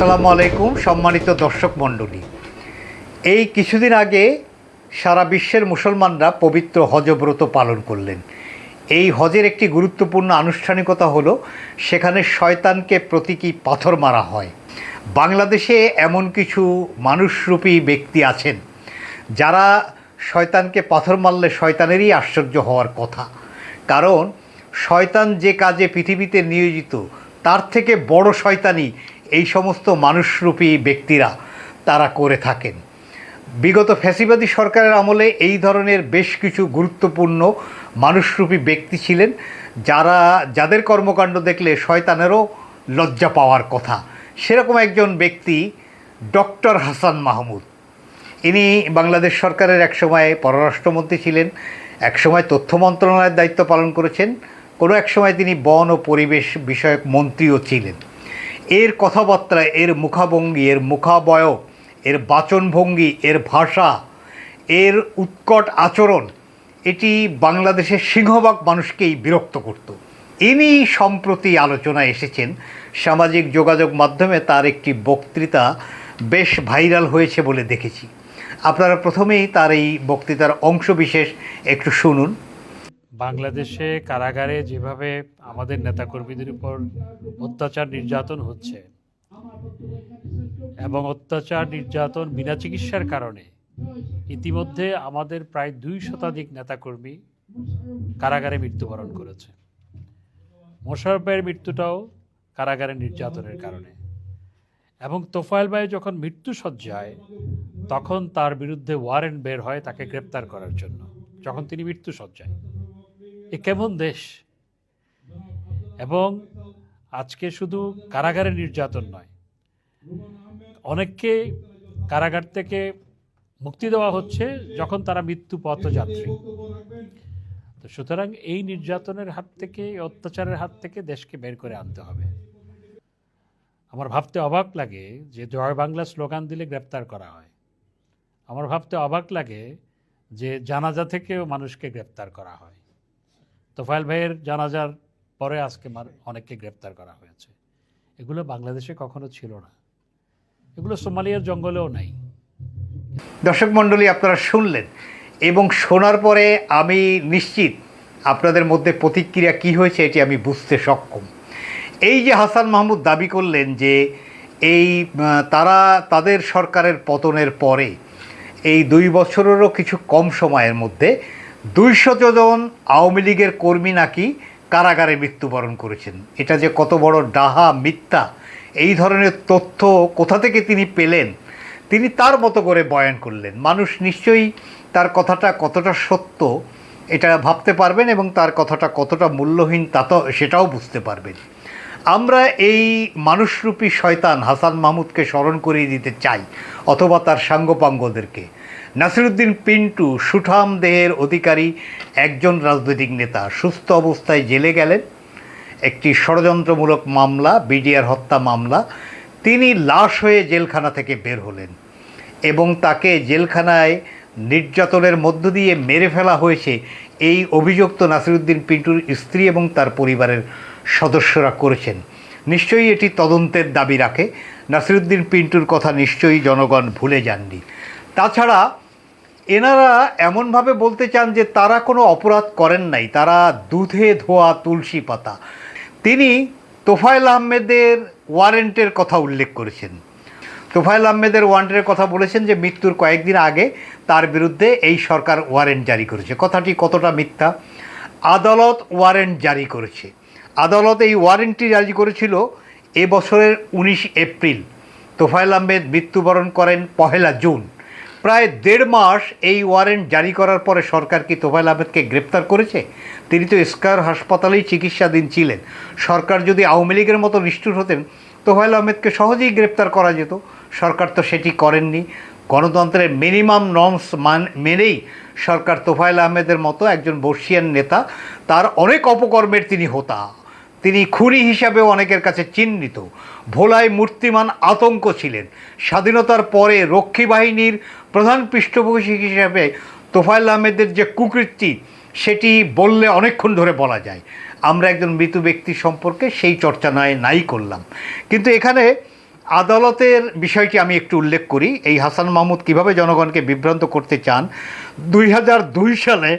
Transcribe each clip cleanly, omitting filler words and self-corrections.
আসসালামু আলাইকুম সম্মানিত দর্শক মণ্ডলী। এই কিছুদিন আগে সারা বিশ্বের মুসলমানরা পবিত্র হজ ব্রত পালন করলেন। এই হজের একটি গুরুত্বপূর্ণ আনুষ্ঠানিকতা হলো সেখানে শয়তানকে প্রতীকী পাথর মারা হয়। বাংলাদেশে এমন কিছু মানুষরূপী ব্যক্তি আছেন যারা শয়তানকে পাথর মারলে শয়তানেরই আশ্চর্য হওয়ার কথা, কারণ শয়তান যে কাজে পৃথিবীতে নিয়োজিত তার থেকে বড় শয়তানি এই সমস্ত মানুষরূপী ব্যক্তিরা তারা করে থাকেন। বিগত ফ্যাসিবাদী সরকারের আমলে এই ধরনের বেশ কিছু গুরুত্বপূর্ণ মানুষরূপী ব্যক্তি ছিলেন যাদের কর্মকাণ্ড দেখলে শয়তানেরও লজ্জা পাওয়ার কথা। সেরকম একজন ব্যক্তি ডক্টর হাসান মাহমুদ। ইনি বাংলাদেশ সরকারের একসময় পররাষ্ট্রমন্ত্রী ছিলেন, একসময় তথ্য মন্ত্রণালয়ের দায়িত্ব পালন করেছেন, কোনো এক সময় তিনি বন ও পরিবেশ বিষয়ক মন্ত্রীও ছিলেন। এর কথাবার্তা, এর মুখাভঙ্গি, এর মুখাবয়ব, এর বাচনভঙ্গি, এর ভাষা, এর উৎকট আচরণ এটি বাংলাদেশের সিংহভাগ মানুষকেই বিরক্ত করত। ইনি সম্প্রতি আলোচনায় এসেছেন। সামাজিক যোগাযোগ মাধ্যমে তার একটি বক্তৃতা বেশ ভাইরাল হয়েছে বলে দেখেছি। আপনারা প্রথমেই তার এই বক্তৃতার অংশবিশেষ একটু শুনুন। বাংলাদেশে কারাগারে যেভাবে আমাদের নেতাকর্মীদের উপর অত্যাচার নির্যাতন হচ্ছে এবং অত্যাচার নির্যাতন বিনা চিকিৎসার কারণে ইতিমধ্যে আমাদের প্রায় 2 শতাধিক নেতাকর্মী কারাগারে মৃত্যুবরণ করেছে। মোশাররফের মৃত্যুটাও কারাগারে নির্যাতনের কারণে, এবং তোফায়েল ভাই যখন মৃত্যুশয্যায় তখন তার বিরুদ্ধে ওয়ারেন্ট বের হয় তাকে গ্রেপ্তার করার জন্য, যখন তিনি মৃত্যুশয্যায়। এ কেমন দেশ! এবং আজকে শুধু কারাগারের নির্যাতন নয়, অনেককে কারাগার থেকে মুক্তি দেওয়া হচ্ছে যখন তারা মৃত্যু পথযাত্রী। তো সুতরাং এই নির্যাতনের হাত থেকে, অত্যাচারের হাত থেকে দেশকে বের করে আনতে হবে। আমার ভাবতে অবাক লাগে যে জয় বাংলা স্লোগান দিলে গ্রেপ্তার করা হয়। আমার ভাবতে অবাক লাগে যে জানাজা থেকেও মানুষকে গ্রেপ্তার করা হয়। তোফায়েল ভাইয়ের জানাজার পরে আজকে অনেককে গ্রেপ্তার করা হয়েছে। এগুলো বাংলাদেশে কখনো ছিল না, এগুলো সোমালিয়ার জঙ্গলেও নাই। দর্শক মণ্ডলী, আপনারা শুনলেন এবং শোনার পরে আমি নিশ্চিত আপনাদের মধ্যে প্রতিক্রিয়া কী হয়েছে এটি আমি বুঝতে সক্ষম। এই যে হাসান মাহমুদ দাবি করলেন যে তাদের সরকারের পতনের পরে এই 2 বছরেরও কিছু কম সময়ের মধ্যে 200 জন আওয়ামী লীগের কর্মী নাকি কারাগারে মৃত্যুবরণ করেছেন। এটা যে কত বড় ডাহা মিথ্যা, এই ধরনের তথ্য কোথা থেকে তিনি পেলেন, তিনি তার মতো করে বয়ান করলেন। মানুষ নিশ্চয়ই তার কথাটা কতটা সত্য এটা ভাবতে পারবেন এবং তার কথাটা কতটা মূল্যহীন সেটাও বুঝতে পারবেন। আমরা এই মানুষরূপী শয়তান হাসান মাহমুদকে স্মরণ করিয়ে দিতে চাই, অথবা তার সাঙ্গপাঙ্গদেরকে। নাসিরউদ্দিন পিন্টু সুঠাম দেহের অধিকারী একজন রাজনৈতিক নেতা সুস্থ অবস্থায় জেলে গেলেন একটি ষড়যন্ত্রমূলক মামলা, বিডিআর হত্যা মামলা। তিনি লাশ হয়ে জেলখানা থেকে বের হলেন এবং তাকে জেলখানায় নির্যাতনের মধ্য দিয়ে মেরে ফেলা হয়েছে এই অভিযুক্ত নাসিরউদ্দিন পিন্টুর স্ত্রী এবং তার পরিবারের সদস্যরা করেছেন। নিশ্চয়ই এটি তদন্তের দাবি রাখে। নাসিরউদ্দিন পিন্টুর কথা নিশ্চয়ই জনগণ ভুলে যাননি। তাছাড়া এনারা এমনভাবে বলতে চান যে তারা কোনো অপরাধ করেন নাই, তারা দুধে ধোয়া তুলসী পাতা। তিনি তোফায়েল আহমেদের ওয়ারেন্টের কথা উল্লেখ করেছেন। তোফায়েল আহমেদের ওয়ারেন্টের কথা বলেছেন যে মৃত্যুর কয়েকদিন আগে তার বিরুদ্ধে এই সরকার ওয়ারেন্ট জারি করেছে। কথাটি কতটা মিথ্যা! আদালত ওয়ারেন্ট জারি করেছে। আদালত এই ওয়ারেন্টটি জারি করেছিল এবছরের 19 এপ্রিল। তোফায়েল আহমেদ মৃত্যুবরণ করেন 1 জুন। প্রায় 1.5 মাস এই ওয়ারেন্ট জারি করার পরে সরকার কি তোফায়েল আহমেদকে গ্রেপ্তার করেছে? তিনি তো স্কয়ার হাসপাতালেই চিকিৎসাধীন ছিলেন। সরকার যদি আওয়ামী লীগের মতো নিষ্ঠুর হতেন তোফায়েল আহমেদকে সহজেই গ্রেপ্তার করা যেত। সরকার তো সেটি করেননি। গণতন্ত্রের মিনিমাম নর্মস মেনেই সরকার তোফায়েল আহমেদের মতো একজন বর্ষিয়ান নেতা, তার অনেক অপকর্মের তিনি হোতা, তিনি খুনি হিসাবেও অনেকের কাছে চিহ্নিত, ভোলায় মূর্তিমান আতঙ্ক ছিলেন। স্বাধীনতার পরে রক্ষী বাহিনীর প্রধান পৃষ্ঠপোষক হিসাবে তোফায়েল আহমেদের যে কুকীর্তি সেটি বললে অনেকক্ষণ ধরে বলা যায়। আমরা একজন মৃত ব্যক্তি সম্পর্কে সেই চর্চা নাই করলাম, কিন্তু এখানে আদালতের বিষয়টি আমি একটু উল্লেখ করি। এই হাসান মাহমুদ কিভাবে জনগণকে বিভ্রান্ত করতে চান। 2002 সালে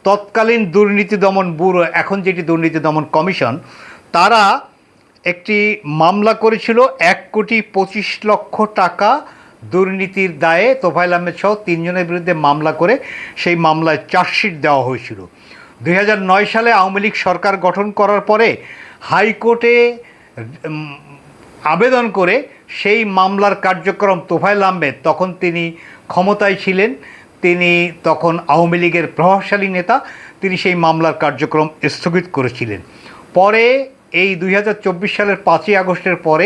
তৎকালীন দুর্নীতি দমন ব্যুরো, এখন যেটি দুর্নীতি দমন কমিশন, তারা একটি মামলা করেছিল 1,25,00,000 টাকা দুর্নীতির দায়ে তোফায়েল আহমেদ সহ 3 জনের বিরুদ্ধে মামলা করে সেই মামলায় চার্জশিট দেওয়া হয়েছিল। 2009 সালে আওয়ামী লীগ সরকার গঠন করার পরে হাইকোর্টে আবেদন করে সেই মামলার কার্যক্রম, তোফায়েল আহমেদ তখন তিনি ক্ষমতায় ছিলেন, তিনি তখন আওয়ামী লীগের প্রভাবশালী নেতা, তিনি সেই মামলার কার্যক্রম স্থগিত করেছিলেন। পরে এই 2024 সালের 5ই আগস্টের পরে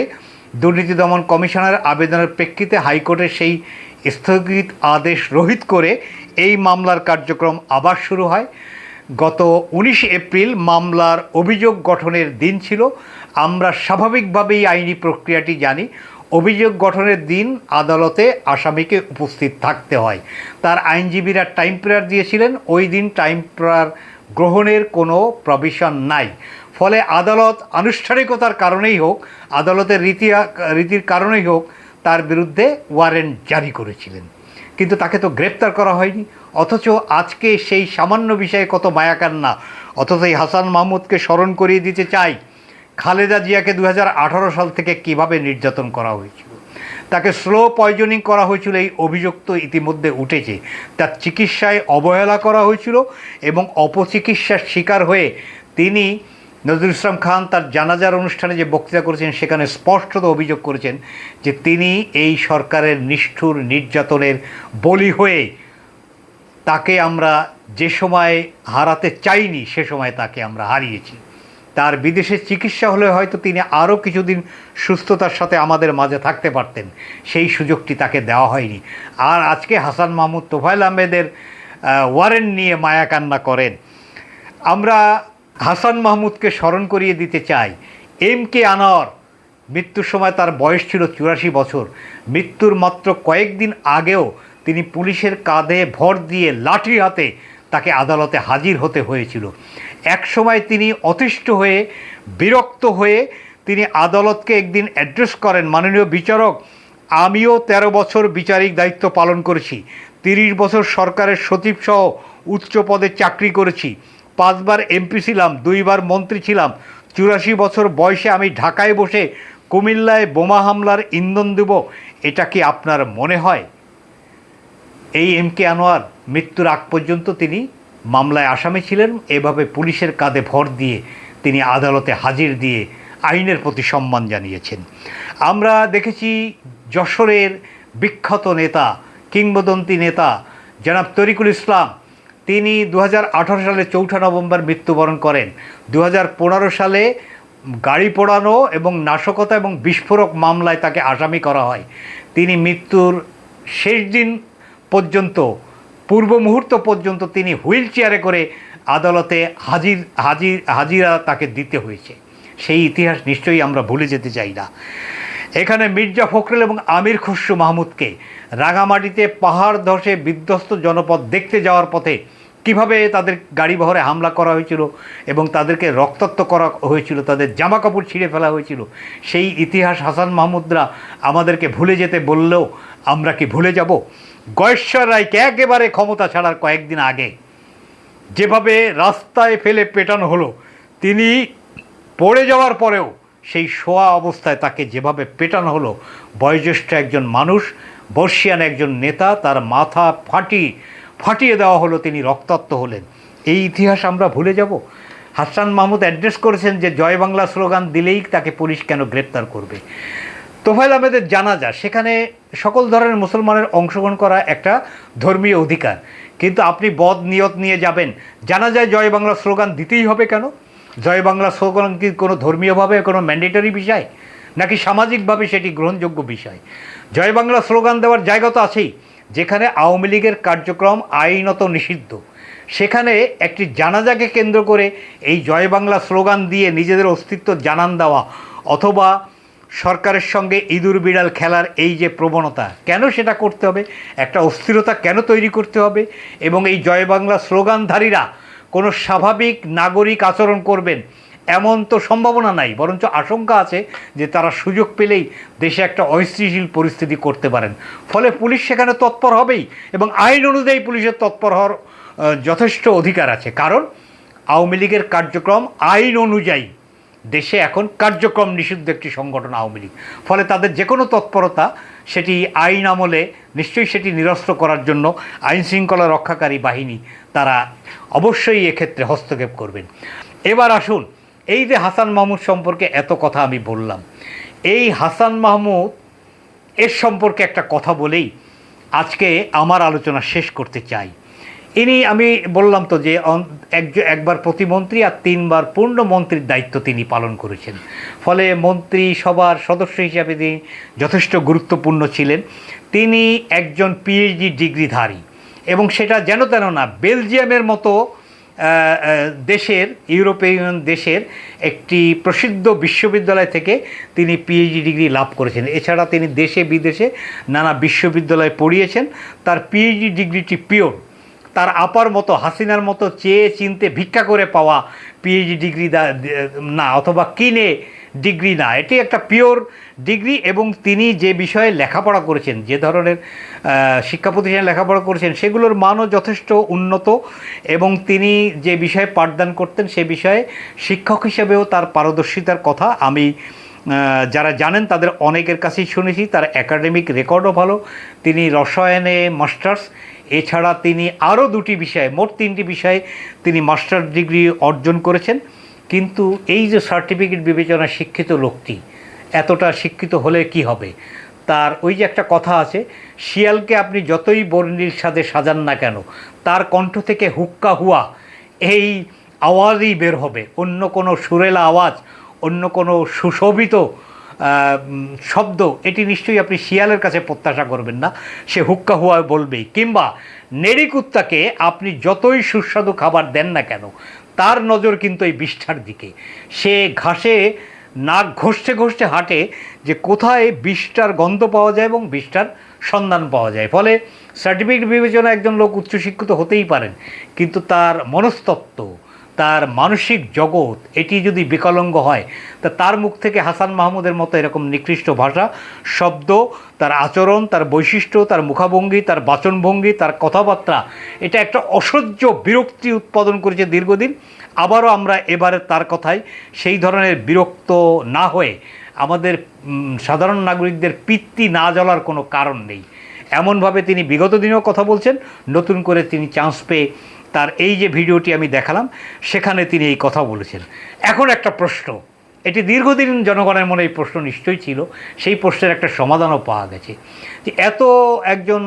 দুর্নীতি দমন কমিশনের আবেদনের প্রেক্ষিতে হাইকোর্টের সেই স্থগিত আদেশ রহিত করে এই মামলার কার্যক্রম আবার শুরু হয়। গত 19 এপ্রিল মামলার অভিযোগ গঠনের দিন ছিল। আমরা স্বাভাবিকভাবেই আইনি প্রক্রিয়াটি জানি। অভিযোগ গঠনের দিন আদালতে আসামিকে উপস্থিত থাকতে হয়। তার আইনজীবীরা টাইম প্রেয়ার দিয়েছিলেন, ওই দিন টাইম প্রেয়ার গ্রহণের কোনো প্রভিশন নাই। ফলে আদালত আনুষ্ঠানিকতার কারণেই হোক, আদালতের রীতির কারণেই হোক, তার বিরুদ্ধে ওয়ারেন্ট জারি করেছিলেন, কিন্তু তাকে তো গ্রেপ্তার করা হয়নি। অথচ আজকে সেই সামান্য বিষয়ে কত মায়াকান্না। অথচ এই হাসান মাহমুদকে স্মরণ করিয়ে দিতে চাই, খালেদা জিয়াকে 2018 সাল থেকে কিভাবে নির্যাতন করা হয়েছিল, তাকে স্লো পয়জনিং করা হয়েছিল, এই অভিযোগ তো ইতিমধ্যে উঠেছে। তার চিকিৎসায় অবহেলা করা হয়েছিল এবং অপচিকিৎসার শিকার হয়ে তিনি, নজরুল ইসলাম খান তার জানাজার অনুষ্ঠানে যে বক্তৃতা করেছেন সেখানে স্পষ্টত অভিযোগ করেছেন যে তিনি এই সরকারের নিষ্ঠুর নির্যাতনের বলি হয়ে, তাকে আমরা যে সময় হারাতে চাইনি সে সময় তাকে আমরা হারিয়েছি। তার বিদেশে চিকিৎসা হলে হয়তো তিনি আরও কিছুদিন সুস্থতার সাথে আমাদের মাঝে থাকতে পারতেন, সেই সুযোগটি তাকে দেওয়া হয়নি। আর আজকে হাসান মাহমুদ তোফায়েল আহমেদের ওয়ারেন্ট নিয়ে মায়াকান্না করেন। আমরা হাসান মাহমুদকে স্মরণ করিয়ে দিতে চাই, MK আনোয়ার মৃত্যুর সময় তার বয়স ছিল 84 বছর। মৃত্যুর মাত্র কয়েকদিন আগেও তিনি পুলিশের কাঁধে ভর দিয়ে লাঠি হাতে তাকে আদালতে হাজির হতে হয়েছিল। এক সময় তিনি অতিষ্ঠ হয়ে, বিরক্ত হয়ে তিনি আদালতকে একদিন অ্যাড্রেস করেন, মাননীয় বিচারক, আমিও 13 বছর বিচারিক দায়িত্ব পালন করেছি, 30 বছর সরকারের সচিব সহ উচ্চ পদে চাকরি করেছি, 5 বার MP ছিলাম, 2 বার মন্ত্রী ছিলাম, 84 বছর বয়সে আমি ঢাকায় বসে কুমিল্লায় বোমা হামলার ইন্ধন দেব, এটা কি আপনার মনে হয়? এই MK আনোয়ার মৃত্যুর আগ পর্যন্ত তিনি মামলায় আসামি ছিলেন। এভাবে পুলিশের কাঁধে ভর দিয়ে তিনি আদালতে হাজির দিয়ে আইনের প্রতি সম্মান জানিয়েছেন। আমরা দেখেছি যশোরের বিখ্যাত নেতা, কিংবদন্তি নেতা জনাব তরিকুল ইসলাম, তিনি 2018 সালে 4 নভেম্বর মৃত্যুবরণ করেন। 2015 সালে গাড়ি পোড়ানো এবং নাশকতা এবং বিস্ফোরক মামলায় তাকে আসামি করা হয়। তিনি মৃত্যুর শেষ দিন পর্যন্ত, পূর্ব মুহূর্ত পর্যন্ত তিনি হুইল চেয়ারে করে আদালতে হাজিরা তাকে দিতে হয়েছে। সেই ইতিহাস নিশ্চয়ই আমরা ভুলে যেতে চাই না। এখানে মির্জা ফখরুল এবং আমির খসরু মাহমুদকে রাঙামাটিতে পাহাড় ধসে বিধ্বস্ত জনপদ দেখতে যাওয়ার পথে কিভাবে তাদের গাড়ি বহরে হামলা করা হয়েছিল এবং তাদেরকে রক্তাক্ত করা হয়েছিল, তাদের জামা কাপড় ছিঁড়ে ফেলা হয়েছিল, সেই ইতিহাস হাসান মাহমুদরা আমাদেরকে ভুলে যেতে বললেও আমরা কি ভুলে যাব? গয়েশ্বর রায়কে একেবারে ক্ষমতা ছাড়ার কয়েকদিন আগে যেভাবে রাস্তায় ফেলে পেটানো হলো, তিনি পড়ে যাওয়ার পরেও সেই শোয়া অবস্থায় তাকে যেভাবে পেটানো হলো, বয়োজ্যেষ্ঠ একজন মানুষ, বর্ষিয়ান একজন নেতা, তার মাথা ফাটিয়ে দেওয়া হলো, তিনি রক্তাক্ত হলেন। এই ইতিহাস আমরা ভুলে যাব? হাসান মাহমুদ অ্যাড্রেস করেছেন যে জয় বাংলা স্লোগান দিলেই তাকে পুলিশ কেন গ্রেপ্তার করবে। তোফায়েল আহমেদের জানাজা, সেখানে সকল ধরনের মুসলমানের অংশগ্রহণ করা একটা ধর্মীয় অধিকার, কিন্তু আপনি বদ নিয়ত নিয়ে যাবেন, জানাজায় জয় বাংলা স্লোগান দিতেই হবে কেন? জয় বাংলা স্লোগান কি কোনো ধর্মীয়ভাবে কোনো ম্যান্ডেটরি বিষয়, নাকি সামাজিকভাবে সেটি গ্রহণযোগ্য বিষয়? জয় বাংলা স্লোগান দেওয়ার জায়গা তো আছেই। যেখানে আওয়ামী লীগের কার্যক্রম আইনত নিষিদ্ধ, সেখানে একটি জানাজাকে কেন্দ্র করে এই জয় বাংলা স্লোগান দিয়ে নিজেদের অস্তিত্ব জানান দেওয়া, অথবা সরকারের সঙ্গে ইঁদুর বিড়াল খেলার এই যে প্রবণতা, কেন সেটা করতে হবে? একটা অস্থিরতা কেন তৈরি করতে হবে? এবং এই জয় বাংলা স্লোগানধারীরা কোনো স্বাভাবিক নাগরিক আচরণ করবেন এমন তো সম্ভাবনা নাই, বরঞ্চ আশঙ্কা আছে যে তারা সুযোগ পেলেই দেশে একটা অস্থিতিশীল পরিস্থিতি করতে পারেন। ফলে পুলিশ সেখানে তৎপর হবেই, এবং আইন অনুযায়ী পুলিশের তৎপর হওয়ার যথেষ্ট অধিকার আছে। কারণ আওয়ামী লীগের কার্যক্রম আইন অনুযায়ী দেশে এখন কার্যক্রম নিষিদ্ধ একটি সংগঠন আওয়ামী লীগ। ফলে তাদের যে কোনো তৎপরতা সেটি আইন আমলে নিশ্চয়ই সেটি নিরস্ত করার জন্য আইন শৃঙ্খলা রক্ষাকারী বাহিনী তারা অবশ্যই এক্ষেত্রে হস্তক্ষেপ করবেন। এবার আসুন, এই যে হাসান মাহমুদ সম্পর্কে এত কথা আমি বললাম, এই হাসান মাহমুদ এর সম্পর্কে একটা কথা বলেই আজকে আমার আলোচনা শেষ করতে চাই। আমি বললাম তো যে একবার প্রতিমন্ত্রী আর 3 বার পূর্ণ মন্ত্রীর দায়িত্ব তিনি পালন করেছেন। ফলে মন্ত্রী সভার সদস্য হিসাবে তিনি যথেষ্ট গুরুত্বপূর্ণ ছিলেন। তিনি একজন পিএইচডি ডিগ্রিধারী, এবং সেটা যেন তেন না, বেলজিয়ামের মতো দেশের, ইউরোপিয়ান দেশের একটি প্রসিদ্ধ বিশ্ববিদ্যালয় থেকে তিনি পিএইচডি ডিগ্রি লাভ করেছেন। এছাড়া তিনি দেশে বিদেশে নানা বিশ্ববিদ্যালয়ে পড়িয়েছেন। তার পিএইচডি ডিগ্রিটি পিওর, তার আপার মতো হাসিনার মতো চেয়ে চিনতে ভিক্ষা করে পাওয়া পিএইচডি ডিগ্রি না, অথবা কিনে ডিগ্রি না, এটি একটা পিওর ডিগ্রি। এবং তিনি যে বিষয়ে লেখাপড়া করেছেন, যে ধরনের শিক্ষা প্রতিষ্ঠানে লেখাপড়া করেছেন, সেগুলোর মানও যথেষ্ট উন্নত, এবং তিনি যে বিষয়ে পাঠদান করতেন সে বিষয়ে শিক্ষক হিসেবেও তার পারদর্শিতার কথা আমি যারা জানেন তাদের অনেকের কাছেই শুনেছি। তার একাডেমিক রেকর্ডও ভালো। তিনি রসায়নে মাস্টার্স, এছাড়া তিনি আরও 2টি বিষয়ে, মোট 3টি বিষয়ে তিনি মাস্টার ডিগ্রি অর্জন করেছেন। কিন্তু এই যে সার্টিফিকেট বিবেচনায় শিক্ষিত লোকটি এতটা শিক্ষিত হলে কি হবে? তার ওই যে একটা কথা আছে, শিয়ালকে আপনি যতই বর্ণিল স্বাদে সাজান না কেন, তার কণ্ঠ থেকে হুক্কা হুয়া এই আওয়াজই বের হবে। অন্য কোনো সুরেলা আওয়াজ, অন্য কোনো সুশোভিত শব্দ এটি নিশ্চয়ই আপনি শিয়ালের কাছে প্রত্যাশা করবেন না। সে হুক্কা হুয়া বলবেই। কিংবা নেড়ি কুত্তাকে আপনি যতই সুস্বাদু খাবার দেন না কেন, তার নজর কিন্তু এই বিষ্ঠার দিকে। সে ঘাসে নাক ঘষতে ঘষতে হাঁটে যে কোথায় বিষ্ঠার গন্ধ পাওয়া যায় এবং বিষ্ঠার সন্ধান পাওয়া যায়। ফলে সার্টিফিকেট বিবেচনায় একজন লোক উচ্চশিক্ষিত হতেই পারেন, কিন্তু তার মনস্তত্ত্ব, তার মানসিক জগৎ এটি যদি বিকলাঙ্গ হয়, তা তার মুখ থেকে হাসান মাহমুদের মতো এরকম নিকৃষ্ট ভাষা, শব্দ, তার আচরণ, তার বৈশিষ্ট্য, তার মুখাভঙ্গি, তার বাচনভঙ্গি, তার কথাবার্তা, এটা একটা অসহ্য বিরক্তি উৎপাদন করেছে দীর্ঘদিন। আবারও আমরা এবারে তার কথায় সেই ধরনের বিরক্ত না হয়ে আমাদের সাধারণ নাগরিকদের পিত্তি না জ্বলার কোনো কারণ নেই। এমনভাবে তিনি বিগত দিনেও কথা বলছেন, নতুন করে তিনি চান্স পেয়ে তার এই যে ভিডিওটি আমি দেখালাম সেখানে তিনি এই কথা বলেছেন। এখন একটা প্রশ্ন, এটি দীর্ঘদিন জনগণের মনে এই প্রশ্ন নিশ্চয়ই ছিল, সেই প্রশ্নের একটা সমাধানও পাওয়া গেছে যে এত একজন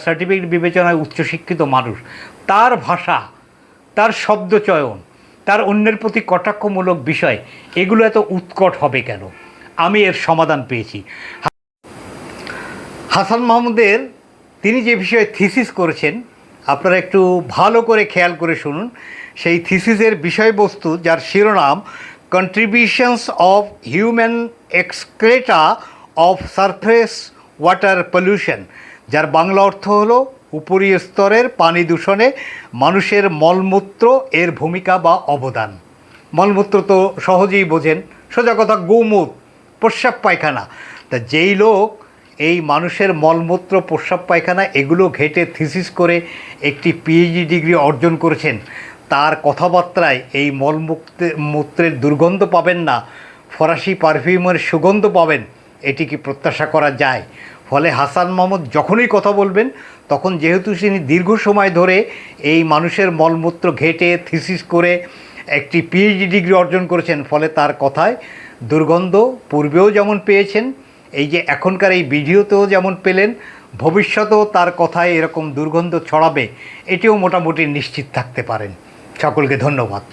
সার্টিফিকেট বিবেচনায় উচ্চশিক্ষিত মানুষ, তার ভাষা, তার শব্দচয়ন, তার অন্যের প্রতি কটাক্ষমূলক বিষয়, এগুলো এত উৎকট হবে কেন? আমি এর সমাধান পেয়েছি। হাসান মাহমুদের তিনি যে বিষয়ে থিসিস করেছেন, আপনারা একটু ভালো করে খেয়াল করে শুনুন। সেই থিসিসের বিষয়বস্তু, যার শিরোনাম contributions of human excreta of surface water pollution, যার বাংলা অর্থ হলো উপরী স্তরের পানি দূষণে মানুষের মলমূত্র এর ভূমিকা বা অবদান। মলমূত্র তো সহজেই বোঝেন, সোজা কথা গোমূত, প্রস্রাব পায়খানা। তা যেই লোক এই মানুষের মলমূত্র, প্রস্রাব পায়খানা এগুলো ঘেঁটে থিসিস করে একটি পিএইচডি ডিগ্রি অর্জন করেছেন, তার কথাবার্তায় এই মূত্রের দুর্গন্ধ পাবেন না, ফরাসি পারফিউমের সুগন্ধ পাবেন, এটি কি প্রত্যাশা করা যায়? ফলে হাসান মাহমুদ যখনই কথা বলবেন, তখন যেহেতু তিনি দীর্ঘ সময় ধরে এই মানুষের মলমূত্র ঘেঁটে থিসিস করে একটি পিএইচডি ডিগ্রি অর্জন করেছেন, ফলে তার কথায় দুর্গন্ধ পূর্বেও যেমন পেয়েছেন, এই যে এখনকার এই ভিডিওতেও যেমন পেলেন, ভবিষ্যতেও তার কথায় এরকম দুর্গন্ধ ছড়াবে, এটিও মোটামুটি নিশ্চিত থাকতে পারেন। সকলকে ধন্যবাদ।